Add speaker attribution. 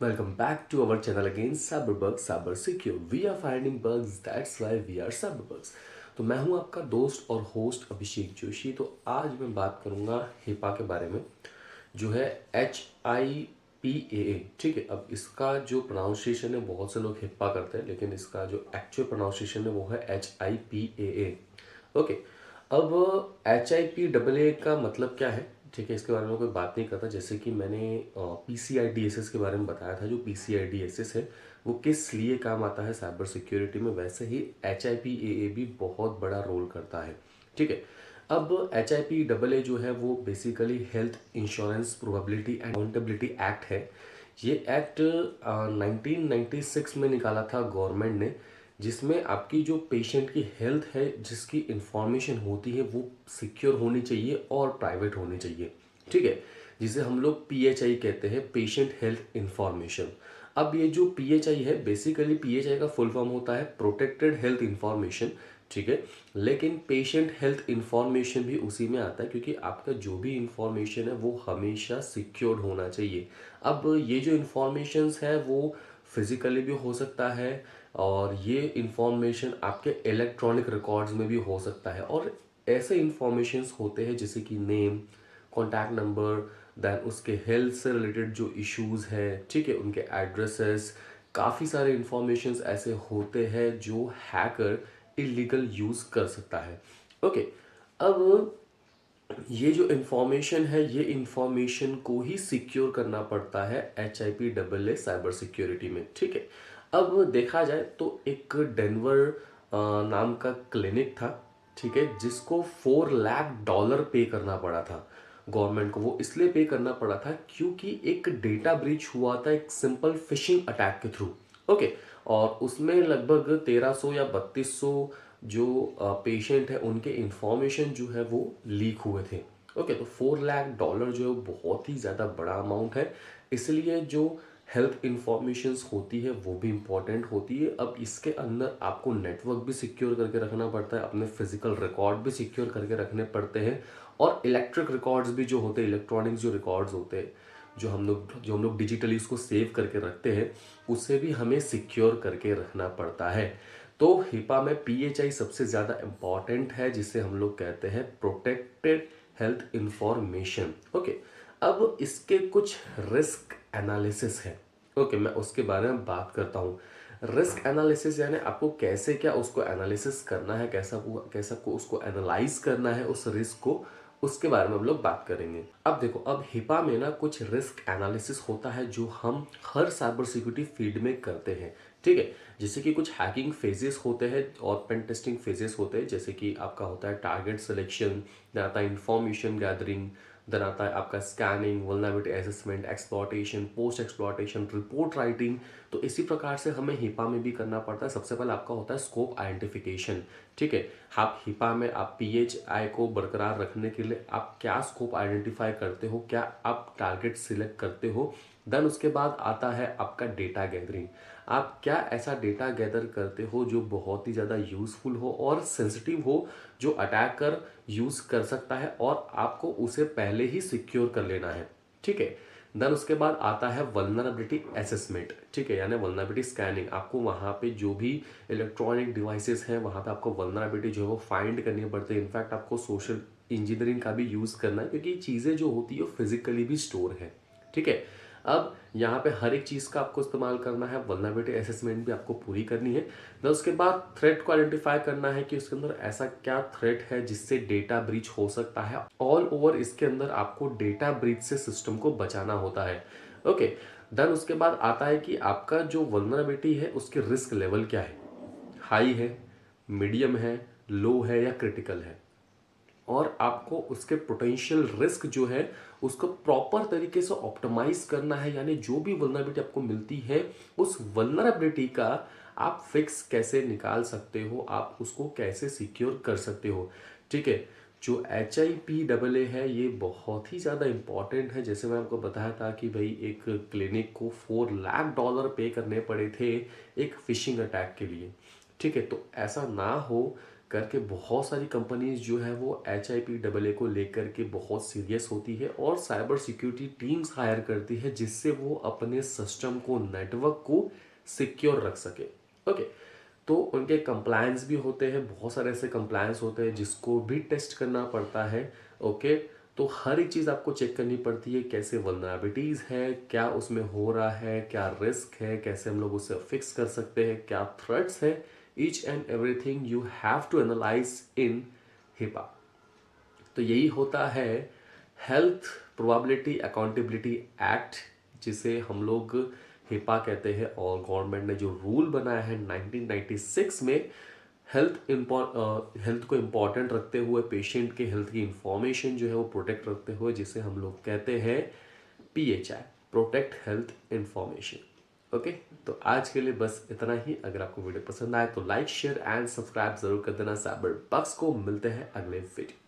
Speaker 1: Welcome back to our channel again, Cyberbugs, Cyber Secure. We are finding bugs, that's why we are Cyberbugs. तो मैं हूं आपका दोस्त और होस्ट अभिषेक जोशी। तो आज मैं बात करूंगा हिपा के बारे में, जो है HIPAA। ठीक है, अब इसका जो प्रोनाउंसिएशन है, बहुत से लोग हिप्पा करते हैं, लेकिन इसका जो एक्चुअल प्रोनाउंसिएशन है वो है HIPAA। ओके, अब HIPAA का मतलब क्या है? ठीक है, इसके बारे में कोई बात नहीं करता। जैसे कि मैंने PCI DSS के बारे में बताया था। जो PCI DSS है वो किस लिए काम आता है साइबर सिक्योरिटी में, वैसे ही HIPAA भी बहुत बड़ा रोल करता है। ठीक है, अब HIPAA जो है वो basically health insurance probability and accountability act है। ये एक्ट 1996 में निकाला था गवर्नमेंट ने, जिसमें आपकी जो पेशेंट की हेल्थ है, जिसकी इंफॉर्मेशन होती है, वो सिक्योर होनी चाहिए और प्राइवेट होनी चाहिए। ठीक है, जिसे हम लोग PHI कहते हैं, पेशेंट हेल्थ इंफॉर्मेशन। अब ये जो PHI है, बेसिकली PHI का फुल फॉर्म होता है प्रोटेक्टेड हेल्थ इंफॉर्मेशन। ठीक है, लेकिन पेशेंट हेल्थ इंफॉर्मेशन भी उसी में आता है, क्योंकि आपका जो भी इंफॉर्मेशन है वो हमेशा सिक्योर्ड होना चाहिए। अब ये जो इंफॉर्मेशंस है वो फिजिकली भी हो सकता है, और ये इंफॉर्मेशन आपके इलेक्ट्रॉनिक रिकॉर्ड्स में भी हो सकता है। और ऐसे इंफॉर्मेशंस होते हैं जैसे कि नेम, कॉन्टैक्ट नंबर, देन उसके हेल्थ से रिलेटेड जो इश्यूज है, ठीक है, उनके एड्रेसेस, काफ़ी सारे इंफॉर्मेशंस ऐसे होते हैं जो हैकर इलीगल यूज़ कर सकता है। ओके, अब ये जो इंफॉर्मेशन है, ये इंफॉर्मेशन को ही सिक्योर करना पड़ता है HIPAA साइबर सिक्योरिटी में। ठीक है, अब देखा जाए तो एक डेनवर नाम का क्लिनिक था। ठीक है, जिसको $4 लाख पे करना पड़ा था गवर्नमेंट को। वो इसलिए पे करना पड़ा था क्योंकि एक डेटा ब्रीच हुआ था एक सिंपल फिशिंग अटैक के थ्रू। ओके, और उसमें लगभग 1300 या 3200 जो पेशेंट है उनके इंफॉर्मेशन जो है वो लीक हुए थे। ओके, तो $4 लाख जो है वो बहुत ही ज़्यादा बड़ा अमाउंट है। इसलिए जो हेल्थ इंफॉर्मेशंस होती है वो भी इम्पॉर्टेंट होती है। अब इसके अंदर आपको नेटवर्क भी सिक्योर करके रखना पड़ता है, अपने फिजिकल रिकॉर्ड भी सिक्योर करके रखने पड़ते हैं, और इलेक्ट्रिक रिकॉर्ड्स भी जो होते हैं, इलेक्ट्रॉनिक जो रिकॉर्ड्स होते हैं, जो हम लोग डिजिटली उसको सेव करके रखते हैं, उसे भी हमें सिक्योर करके रखना पड़ता है। तो हिपा में PHI सबसे ज़्यादा इम्पॉर्टेंट है, जिसे हम लोग कहते हैं प्रोटेक्टेड हेल्थ इंफॉर्मेशन। ओके, अब इसके कुछ रिस्क एनालिसिस है। ओके, मैं उसके बारे में बात करता हूँ। रिस्क एनालिसिस यानी आपको कैसे क्या उसको एनालिसिस करना है, कैसा को उसको एनालाइज करना है उस रिस्क को, उसके बारे में हम लोग बात करेंगे। अब देखो, अब हिपा में ना कुछ रिस्क एनालिसिस होता है जो हम हर साइबर सिक्योरिटी फील्ड में करते हैं। ठीक है, जैसे कि कुछ हैकिंग फेजेस होते हैं और पेन टेस्टिंग फेजेस होते हैं। जैसे कि आपका होता है टारगेट सिलेक्शन, देन आता है इंफॉर्मेशन गैदरिंग, देन आता है आपका scanning, vulnerability assessment, exploitation, post exploitation, report writing. तो इसी प्रकार से हमें हिपा में भी करना पड़ता है। सबसे पहले आपका होता है स्कोप आइडेंटिफिकेशन। ठीक है, आप हिपा में आप PHI को बरकरार रखने के लिए आप क्या स्कोप आइडेंटिफाई करते हो, क्या आप टारगेट सिलेक्ट करते हो। देन उसके बाद आता है आपका डेटा गैदरिंग। आप क्या ऐसा डेटा गैदर करते हो जो बहुत ही ज़्यादा यूज़फुल हो और सेंसिटिव हो, जो अटैकर यूज़ कर सकता है, और आपको उसे पहले ही सिक्योर कर लेना है। ठीक है, देन उसके बाद आता है वल्नरेबिलिटी असेसमेंट। ठीक है, यानी वल्नरेबिलिटी स्कैनिंग। आपको वहाँ पे जो भी इलेक्ट्रॉनिक डिवाइसेस हैं वहाँ पे आपको वल्नरेबिलिटी जो है वो फाइंड करनी पड़ती है। इनफैक्ट आपको सोशल इंजीनियरिंग का भी यूज़ करना है, क्योंकि चीज़ें जो होती है वो फिजिकली भी स्टोर है। ठीक है, अब यहाँ पे हर एक चीज़ का आपको इस्तेमाल करना है, वल्नरेबिलिटी असेसमेंट भी आपको पूरी करनी है। तो उसके बाद थ्रेट को आइडेंटिफाई करना है कि उसके अंदर ऐसा क्या थ्रेट है जिससे डेटा ब्रीच हो सकता है। ऑल ओवर इसके अंदर आपको डेटा ब्रीच से सिस्टम को बचाना होता है। ओके, देन उसके बाद आता है कि आपका जो वल्नरेबिलिटी है उसके रिस्क लेवल क्या है, हाई है, मीडियम है, लो है या क्रिटिकल है, और आपको उसके पोटेंशियल रिस्क जो है उसको प्रॉपर तरीके से ऑप्टिमाइज करना है। यानी जो भी वल्नरेबिलिटी आपको मिलती है, उस वल्नरेबिलिटी का आप फिक्स कैसे निकाल सकते हो, आप उसको कैसे सिक्योर कर सकते हो। ठीक है, जो HIPAA है ये बहुत ही ज़्यादा इम्पॉर्टेंट है। जैसे मैं आपको बताया था कि भाई एक क्लिनिक को $4 लाख पे करने पड़े थे एक फिशिंग अटैक के लिए। ठीक है, तो ऐसा ना हो करके बहुत सारी कंपनीज जो है वो HIPAA को लेकर के बहुत सीरियस होती है और साइबर सिक्योरिटी टीम्स हायर करती है जिससे वो अपने सिस्टम को, नेटवर्क को सिक्योर रख सके। ओके, तो उनके कंप्लायंस भी होते हैं, बहुत सारे ऐसे कंप्लायंस होते हैं जिसको भी टेस्ट करना पड़ता है। ओके, तो हर एक चीज़ आपको चेक करनी पड़ती है, कैसे वल्नरेबिलिटीज़ है, क्या उसमें हो रहा है, क्या रिस्क है, कैसे हम लोग उसे फिक्स कर सकते हैं, क्या थ्रेट्स है। Each and everything you have to analyse in HIPAA। तो यही होता है हेल्थ प्रोबेबिलिटी अकाउंटेबिलिटी एक्ट, जिसे हम लोग HIPAA कहते हैं। और गवर्नमेंट ने जो रूल बनाया है 1996 में, हेल्थ को इम्पॉर्टेंट रखते हुए, पेशेंट के हेल्थ की इंफॉर्मेशन जो है वो प्रोटेक्ट रखते हुए, जिसे हम लोग कहते हैं PHI, protect health information. Okay, तो आज के लिए बस इतना ही। अगर आपको वीडियो पसंद आए तो लाइक, शेयर एंड सब्सक्राइब जरूर कर देना। साइबर बग्स को मिलते हैं अगले वीडियो।